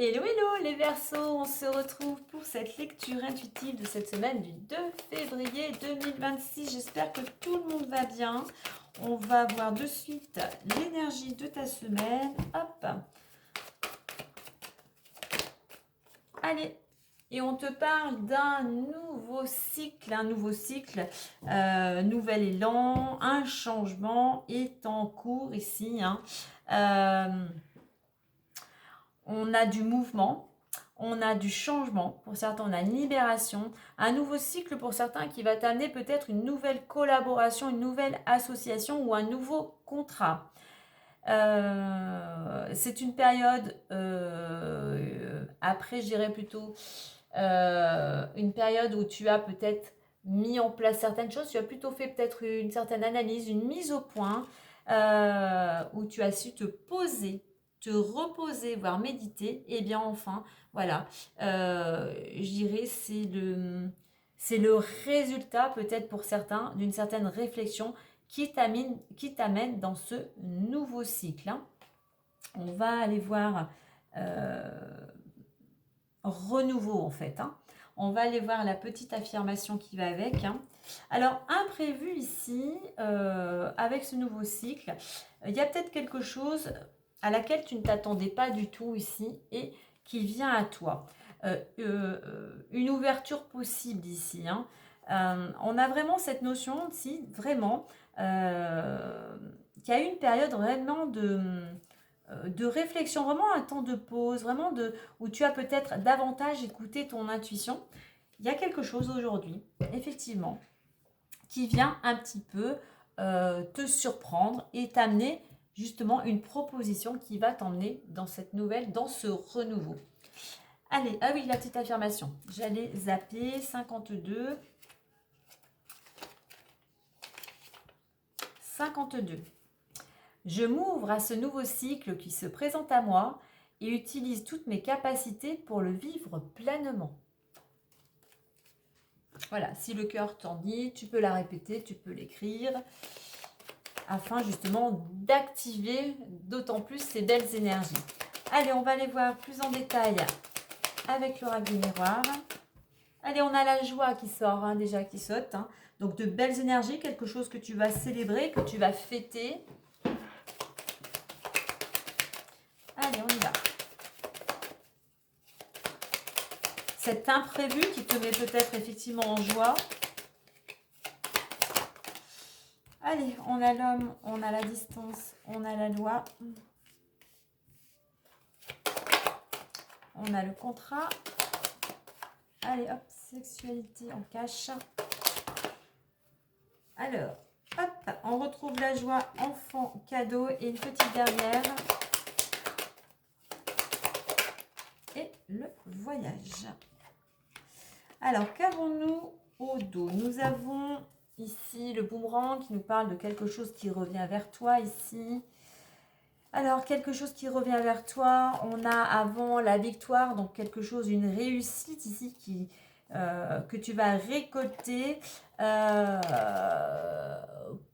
Hello, hello les Verseaux, on se retrouve pour cette lecture intuitive de cette semaine du 2 février 2026. J'espère que tout le monde va bien. On va voir de suite l'énergie de ta semaine. Hop. Allez. Et on te parle d'un nouveau cycle, nouvel élan, un changement est en cours ici. On a du mouvement, on a du changement, pour certains on a une libération, un nouveau cycle pour certains qui va t'amener peut-être une nouvelle collaboration, une nouvelle association ou un nouveau contrat. C'est une période, après je dirais plutôt une période où tu as peut-être mis en place certaines choses, tu as plutôt fait peut-être une certaine analyse, une mise au point, où tu as su te poser, te reposer, voire méditer, et bien enfin, voilà, je dirais c'est le résultat peut-être pour certains d'une certaine réflexion qui t'amène dans ce nouveau cycle. On va aller voir renouveau en fait. On va aller voir la petite affirmation qui va avec. Alors, imprévu ici, avec ce nouveau cycle, il y a peut-être quelque chose à laquelle tu ne t'attendais pas du tout ici et qui vient à toi. Une ouverture possible ici. On a vraiment cette notion ici, vraiment, qu'il y a eu une période vraiment de réflexion, vraiment un temps de pause, vraiment où tu as peut-être davantage écouté ton intuition. Il y a quelque chose aujourd'hui, effectivement, qui vient un petit peu te surprendre et t'amener justement une proposition qui va t'emmener dans cette nouvelle, dans ce renouveau. Allez, ah oui, la petite affirmation. J'allais zapper 52. 52. Je m'ouvre à ce nouveau cycle qui se présente à moi et utilise toutes mes capacités pour le vivre pleinement. Voilà, si le cœur t'en dit, tu peux la répéter, tu peux l'écrire, afin justement d'activer d'autant plus ces belles énergies. Allez, on va aller voir plus en détail avec l'oracle du miroir. Allez, on a la joie qui sort, déjà qui saute. Donc de belles énergies, quelque chose que tu vas célébrer, que tu vas fêter. Allez, on y va. Cet imprévu qui te met peut-être effectivement en joie. Allez, on a l'homme, on a la distance, on a la loi. On a le contrat. Allez, hop, sexualité en cache. Alors, hop, on retrouve la joie, enfant, cadeau et une petite dernière. Et le voyage. Alors, qu'avons-nous au dos? Nous avons ici le boomerang qui nous parle de quelque chose qui revient vers toi ici. Alors, quelque chose qui revient vers toi, on a avant la victoire, donc quelque chose, une réussite ici que tu vas récolter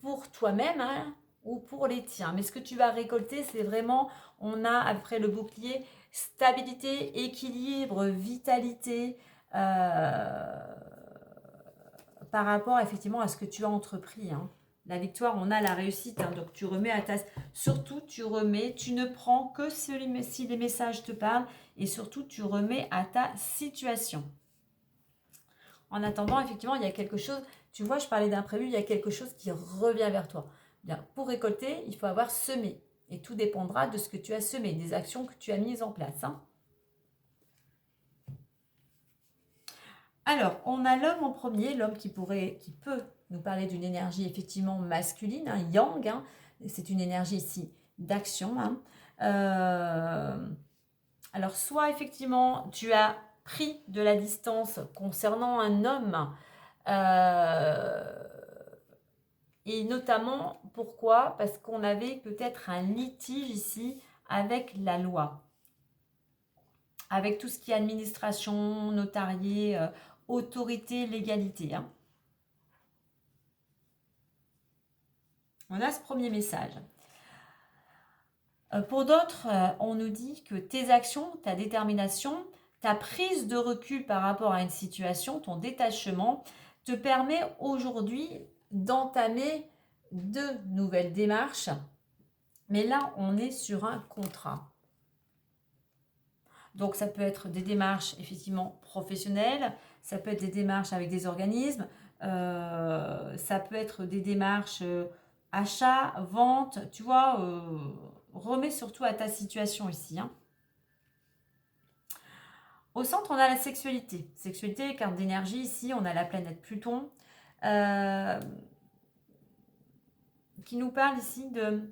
pour toi-même ou pour les tiens. Mais ce que tu vas récolter, c'est vraiment, on a après le bouclier, stabilité, équilibre, vitalité par rapport effectivement à ce que tu as entrepris. La victoire, on a la réussite, donc tu remets à ta... Surtout, tu ne prends que si les messages te parlent et surtout, tu remets à ta situation. En attendant, effectivement, il y a quelque chose, tu vois, je parlais d'imprévu, il y a quelque chose qui revient vers toi. Bien, pour récolter, il faut avoir semé et tout dépendra de ce que tu as semé, des actions que tu as mises en place. Alors, on a l'homme en premier, l'homme qui peut nous parler d'une énergie effectivement masculine, yang, c'est une énergie ici d'action. Alors, soit effectivement, tu as pris de la distance concernant un homme, et notamment, pourquoi? Parce qu'on avait peut-être un litige ici avec la loi, avec tout ce qui est administration, notarié, autorité, légalité. On a ce premier message. Pour d'autres, on nous dit que tes actions, ta détermination, ta prise de recul par rapport à une situation, ton détachement, te permet aujourd'hui d'entamer de nouvelles démarches. Mais là, on est sur un contrat. Donc, ça peut être des démarches effectivement professionnelles, ça peut être des démarches avec des organismes, ça peut être des démarches achat, vente, tu vois, remets surtout à ta situation ici. Hein. Au centre, on a la sexualité. Sexualité, carte d'énergie, ici, on a la planète Pluton, qui nous parle ici de...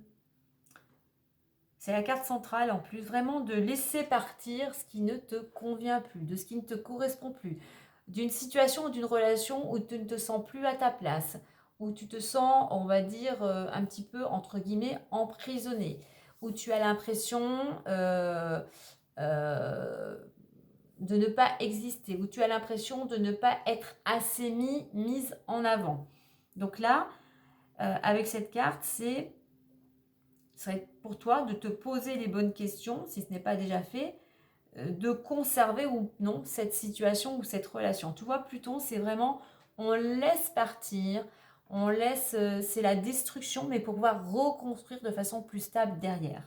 C'est la carte centrale en plus, vraiment de laisser partir ce qui ne te convient plus, de ce qui ne te correspond plus, d'une situation ou d'une relation où tu ne te sens plus à ta place, où tu te sens, on va dire, un petit peu, entre guillemets, emprisonné, où tu as l'impression de ne pas exister, où tu as l'impression de ne pas être assez mise en avant. Donc là, avec cette carte, c'est serait pour toi de te poser les bonnes questions, si ce n'est pas déjà fait, de conserver ou non cette situation ou cette relation. Tu vois, Pluton, c'est vraiment, on laisse partir, on laisse, c'est la destruction, mais pour pouvoir reconstruire de façon plus stable derrière.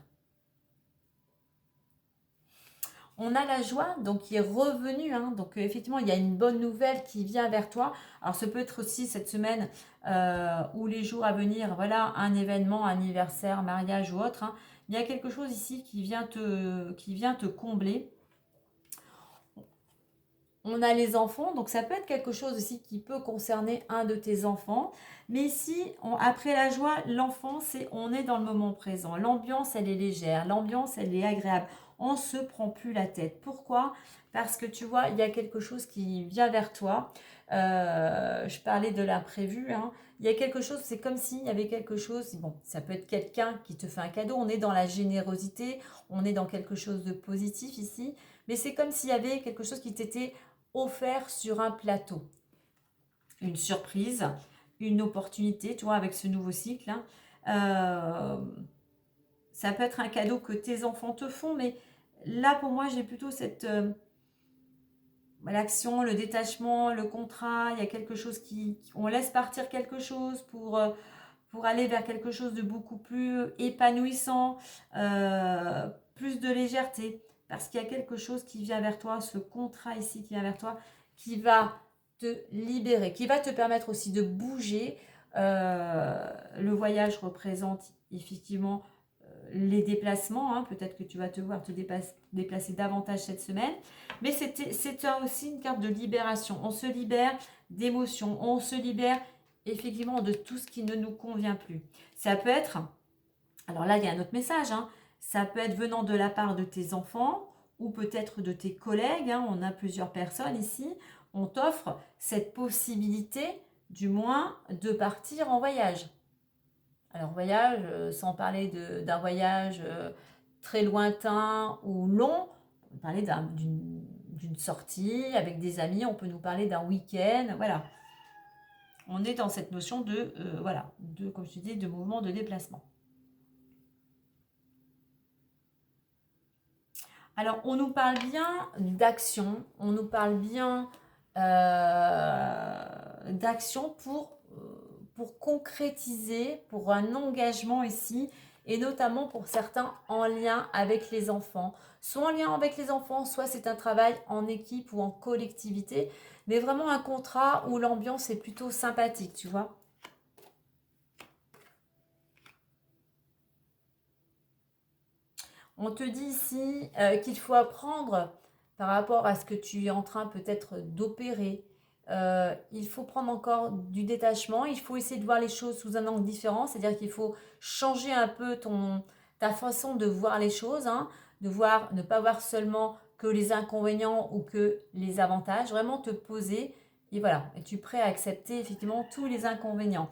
On a la joie, donc qui est revenue. Hein, donc effectivement, il y a une bonne nouvelle qui vient vers toi. Alors, ce peut être aussi cette semaine ou les jours à venir, voilà, un événement, anniversaire, mariage ou autre. Hein. Il y a quelque chose ici qui vient te combler. On a les enfants, donc ça peut être quelque chose aussi qui peut concerner un de tes enfants. Mais ici, après la joie, l'enfant, on est dans le moment présent. L'ambiance, elle est légère. L'ambiance, elle est agréable. On ne se prend plus la tête. Pourquoi? Parce que tu vois, il y a quelque chose qui vient vers toi. Je parlais de l'imprévu. Hein. Il y a quelque chose, c'est comme s'il y avait quelque chose. Bon, ça peut être quelqu'un qui te fait un cadeau. On est dans la générosité. On est dans quelque chose de positif ici. Mais c'est comme s'il y avait quelque chose qui t'était offert sur un plateau. Une surprise, une opportunité, tu vois, avec ce nouveau cycle. Hein. Ça peut être un cadeau que tes enfants te font, mais là, pour moi, j'ai plutôt cette... l'action, le détachement, le contrat, il y a quelque chose on laisse partir quelque chose pour aller vers quelque chose de beaucoup plus épanouissant, plus de légèreté. Parce qu'il y a quelque chose qui vient vers toi, ce contrat ici qui vient vers toi, qui va te libérer, qui va te permettre aussi de bouger. Le voyage représente effectivement les déplacements. Hein. Peut-être que tu vas te voir te déplacer davantage cette semaine. Mais c'est aussi une carte de libération. On se libère d'émotions, on se libère effectivement de tout ce qui ne nous convient plus. Ça peut être, alors là il y a un autre message, hein, ça peut être venant de la part de tes enfants ou peut-être de tes collègues, hein, on a plusieurs personnes ici, on t'offre cette possibilité du moins de partir en voyage. Alors voyage, sans parler d'un voyage très lointain ou long, on peut parler d'une sortie avec des amis, on peut nous parler d'un week-end, voilà. On est dans cette notion de, voilà, comme je disais, de mouvement, de déplacement. Alors, on nous parle bien d'action, on nous parle bien d'action pour concrétiser, pour un engagement ici, et notamment pour certains en lien avec les enfants. Soit en lien avec les enfants, soit c'est un travail en équipe ou en collectivité, mais vraiment un contrat où l'ambiance est plutôt sympathique, tu vois. On te dit ici qu'il faut apprendre par rapport à ce que tu es en train peut-être d'opérer. Il faut prendre encore du détachement. Il faut essayer de voir les choses sous un angle différent. C'est-à-dire qu'il faut changer un peu ta façon de voir les choses. Hein, ne pas voir seulement que les inconvénients ou que les avantages. Vraiment te poser. Et voilà, es-tu prêt à accepter effectivement tous les inconvénients?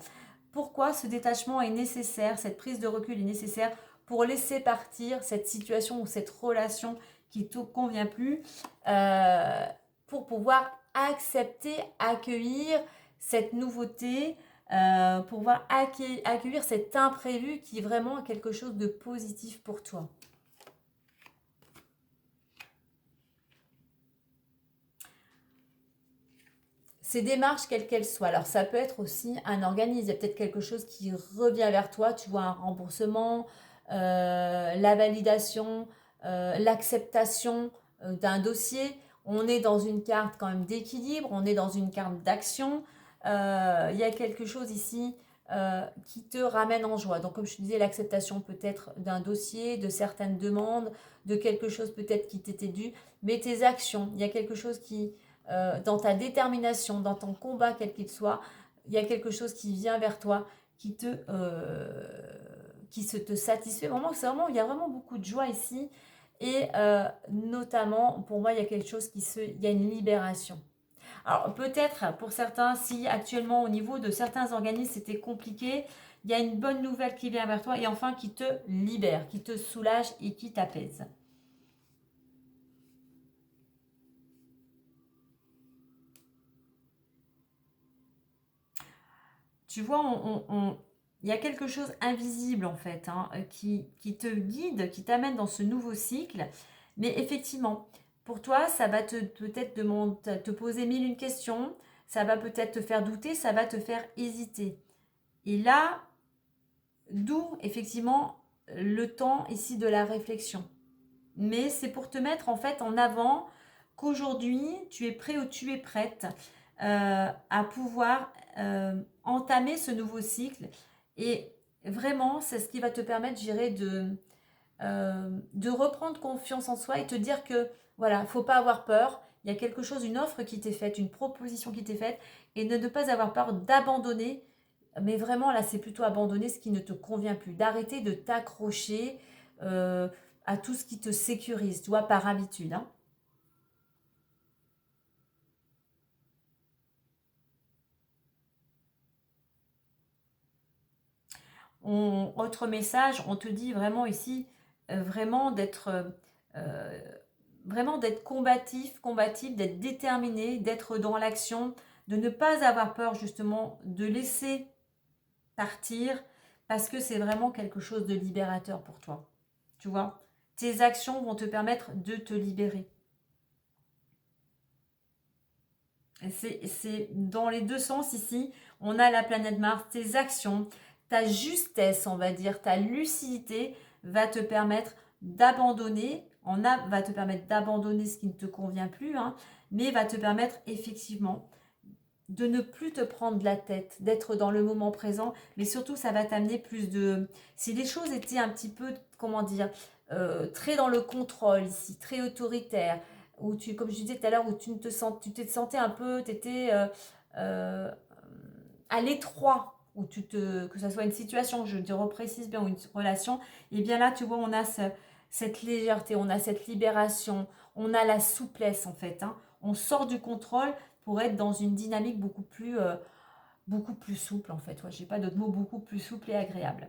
Pourquoi ce détachement est nécessaire, cette prise de recul est nécessaire pour laisser partir cette situation ou cette relation qui ne te convient plus, pour pouvoir accepter, accueillir cette nouveauté, pouvoir accueillir cet imprévu qui est vraiment quelque chose de positif pour toi. Ces démarches, quelles qu'elles soient, alors ça peut être aussi un organisme, il y a peut-être quelque chose qui revient vers toi, tu vois, un remboursement, la validation, l'acceptation d'un dossier. On est dans une carte quand même d'équilibre, on est dans une carte d'action. Il y a quelque chose ici qui te ramène en joie. Donc comme je te disais, l'acceptation peut-être d'un dossier, de certaines demandes, de quelque chose peut-être qui t'était dû, mais tes actions, il y a quelque chose qui dans ta détermination, dans ton combat quel qu'il soit, il y a quelque chose qui vient vers toi, qui te satisfait. Vraiment, il y a vraiment beaucoup de joie ici. Et notamment, pour moi, il y a quelque chose il y a une libération. Alors peut-être pour certains, si actuellement au niveau de certains organismes c'était compliqué, il y a une bonne nouvelle qui vient vers toi et enfin qui te libère, qui te soulage et qui t'apaise. Tu vois, il y a quelque chose invisible en fait, hein, qui te guide, qui t'amène dans ce nouveau cycle. Mais effectivement, pour toi, ça va peut-être te poser mille une questions, ça va peut-être te faire douter, ça va te faire hésiter. Et là, d'où effectivement le temps ici de la réflexion. Mais c'est pour te mettre en fait en avant qu'aujourd'hui, tu es prêt ou tu es prête à pouvoir entamer ce nouveau cycle. Et vraiment, c'est ce qui va te permettre, je dirais, de reprendre confiance en soi et te dire que, voilà, il ne faut pas avoir peur. Il y a quelque chose, une offre qui t'est faite, une proposition qui t'est faite, et ne pas avoir peur d'abandonner. Mais vraiment, là, c'est plutôt abandonner ce qui ne te convient plus, d'arrêter de t'accrocher euh, à tout ce qui te sécurise, tu vois, par habitude. Hein. Autre message, on te dit vraiment ici, vraiment euh, d'être combatif, combatif, d'être déterminé, d'être dans l'action, de ne pas avoir peur justement, de laisser partir, parce que c'est vraiment quelque chose de libérateur pour toi. Tu vois, tes actions vont te permettre de te libérer. C'est dans les deux sens ici. On a la planète Mars, tes actions, ta justesse, on va dire, ta lucidité va te permettre d'abandonner, va te permettre d'abandonner ce qui ne te convient plus, hein, mais va te permettre effectivement de ne plus te prendre la tête, d'être dans le moment présent, mais surtout ça va t'amener plus de... Si les choses étaient un petit peu, comment dire, très dans le contrôle ici, très autoritaire, où tu, comme je disais tout à l'heure, où tu te sentais un peu, tu étais euh, à l'étroit, que ça soit une situation, je te reprécise bien, ou une relation, et bien là, tu vois, on a cette légèreté, on a cette libération, on a la souplesse en fait. Hein. On sort du contrôle pour être dans une dynamique beaucoup plus souple en fait. Ouais, j'ai pas d'autre mot, beaucoup plus souple et agréable.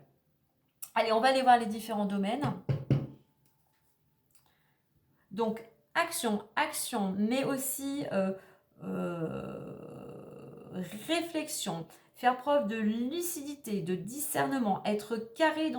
Allez, on va aller voir les différents domaines. Donc, action, mais aussi réflexion, faire preuve de lucidité, de discernement, être carré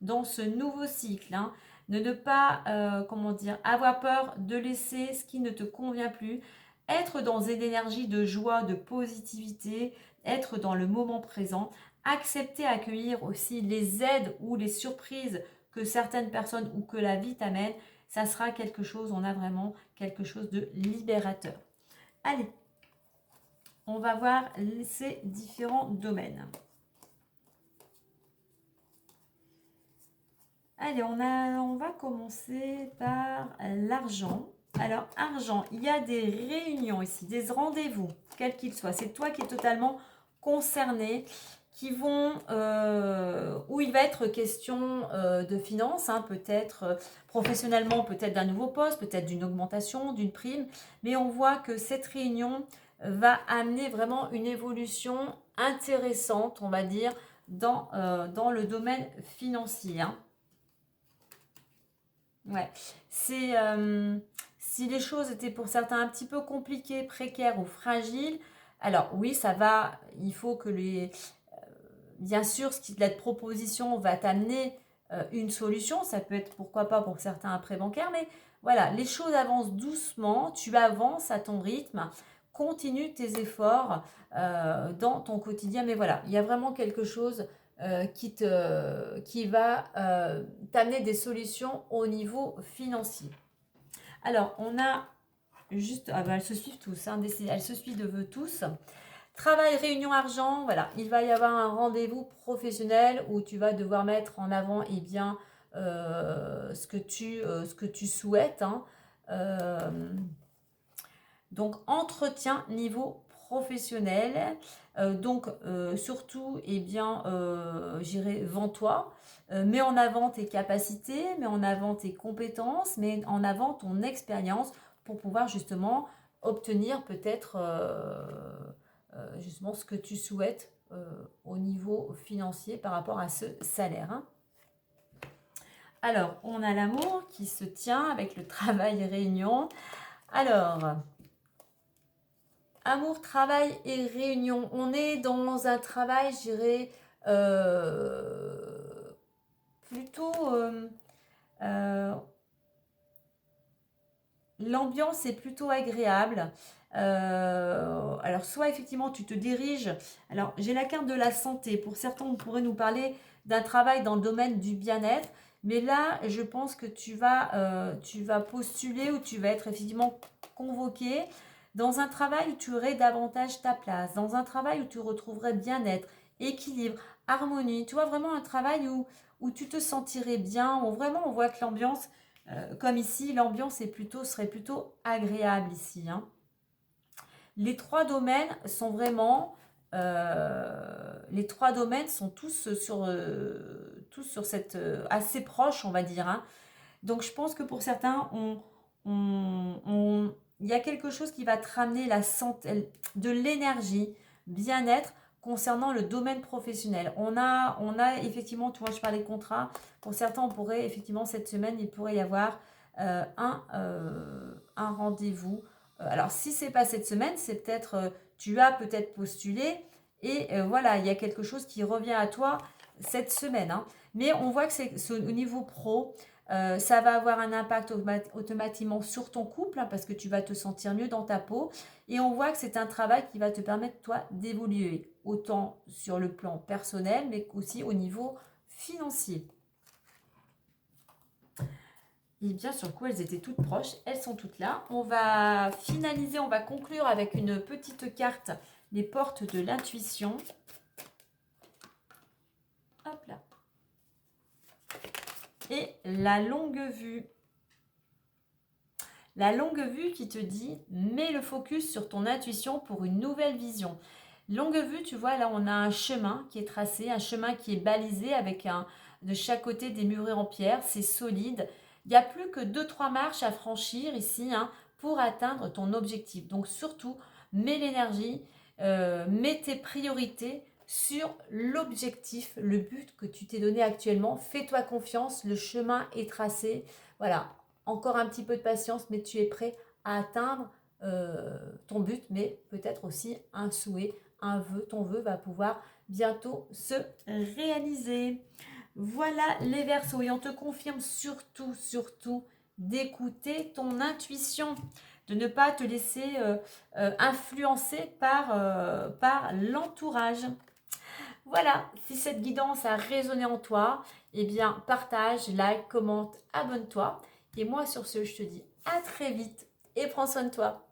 dans ce nouveau cycle. Hein. Ne pas, comment dire, avoir peur de laisser ce qui ne te convient plus, être dans une énergie de joie, de positivité, être dans le moment présent, accepter, accueillir aussi les aides ou les surprises que certaines personnes ou que la vie t'amène, ça sera quelque chose, on a vraiment quelque chose de libérateur. Allez, on va voir ces différents domaines. Allez, on va commencer par l'argent. Alors, argent, il y a des réunions ici, des rendez-vous, quels qu'ils soient. C'est toi qui es totalement concerné, où il va être question de finances, hein, peut-être professionnellement, peut-être d'un nouveau poste, peut-être d'une augmentation, d'une prime. Mais on voit que cette réunion va amener vraiment une évolution intéressante, on va dire, dans le domaine financier. Hein. Ouais. Si les choses étaient pour certains un petit peu compliquées, précaires ou fragiles, Alors oui, ça va, il faut que bien sûr, la proposition va t'amener une solution. Ça peut être, pourquoi pas, pour certains un prêt bancaire. Mais voilà, les choses avancent doucement. Tu avances à ton rythme. Continue tes efforts dans ton quotidien. Mais voilà, il y a vraiment quelque chose qui va t'amener des solutions au niveau financier. Alors, on a juste... Ah ben, elles se suivent tous. Hein, elles se suivent de tous. Travail, réunion, argent, voilà, il va y avoir un rendez-vous professionnel où tu vas devoir mettre en avant bien, ce que tu souhaites. Hein. Euh, donc, entretien niveau professionnel. Surtout, bien, j'irai vends-toi. Mets en avant tes capacités, mets en avant tes compétences, mets en avant ton expérience pour pouvoir justement obtenir peut-être justement ce que tu souhaites au niveau financier par rapport à ce salaire. Hein. Alors, on a l'amour qui se tient avec le travail et réunion. Alors, amour, travail et réunion. On est dans un travail, je dirais, plutôt... l'ambiance est plutôt agréable. Alors, soit effectivement, tu te diriges. Alors, j'ai la carte de la santé. Pour certains, on pourrait nous parler d'un travail dans le domaine du bien-être. Mais là, je pense que tu vas postuler ou tu vas être effectivement convoqué dans un travail où tu aurais davantage ta place, dans un travail où tu retrouverais bien-être, équilibre, harmonie. Tu vois, vraiment un travail où tu te sentirais bien, où vraiment on voit que l'ambiance, comme ici, l'ambiance serait plutôt agréable ici. Hein. Les trois domaines sont vraiment... les trois domaines sont tous sur cette... assez proches, on va dire. Hein. Donc, je pense que pour certains, il y a quelque chose qui va te ramener la santé, de l'énergie, bien-être concernant le domaine professionnel. On a effectivement, tu vois, je parlais de contrat. Pour certains, on pourrait effectivement, cette semaine, il pourrait y avoir un rendez-vous. Alors, si c'est pas cette semaine, c'est peut-être, tu as peut-être postulé et voilà, il y a quelque chose qui revient à toi cette semaine. Hein. Mais on voit que c'est au niveau pro. Ça va avoir un impact automatiquement sur ton couple hein, parce que tu vas te sentir mieux dans ta peau. Et on voit que c'est un travail qui va te permettre, toi, d'évoluer autant sur le plan personnel, mais aussi au niveau financier. Et bien, sur le coup, elles étaient toutes proches. Elles sont toutes là. On va finaliser, on va conclure avec une petite carte, les portes de l'intuition. Hop là. Et la longue vue. La longue vue qui te dit, mets le focus sur ton intuition pour une nouvelle vision. Longue vue, tu vois, là, on a un chemin qui est tracé, un chemin qui est balisé avec de chaque côté des murets en pierre. C'est solide. Il n'y a plus que 2-3 marches à franchir ici hein, pour atteindre ton objectif. Donc, surtout, mets l'énergie, mets tes priorités sur l'objectif, le but que tu t'es donné actuellement. Fais-toi confiance, le chemin est tracé. Voilà, encore un petit peu de patience, mais tu es prêt à atteindre ton but, mais peut-être aussi un souhait, un vœu. Ton vœu va pouvoir bientôt se réaliser. Voilà les Verseaux. Et on te confirme surtout, d'écouter ton intuition, de ne pas te laisser influencer par l'entourage. Voilà, si cette guidance a résonné en toi, eh bien partage, like, commente, abonne-toi. Et moi sur ce, je te dis à très vite et prends soin de toi.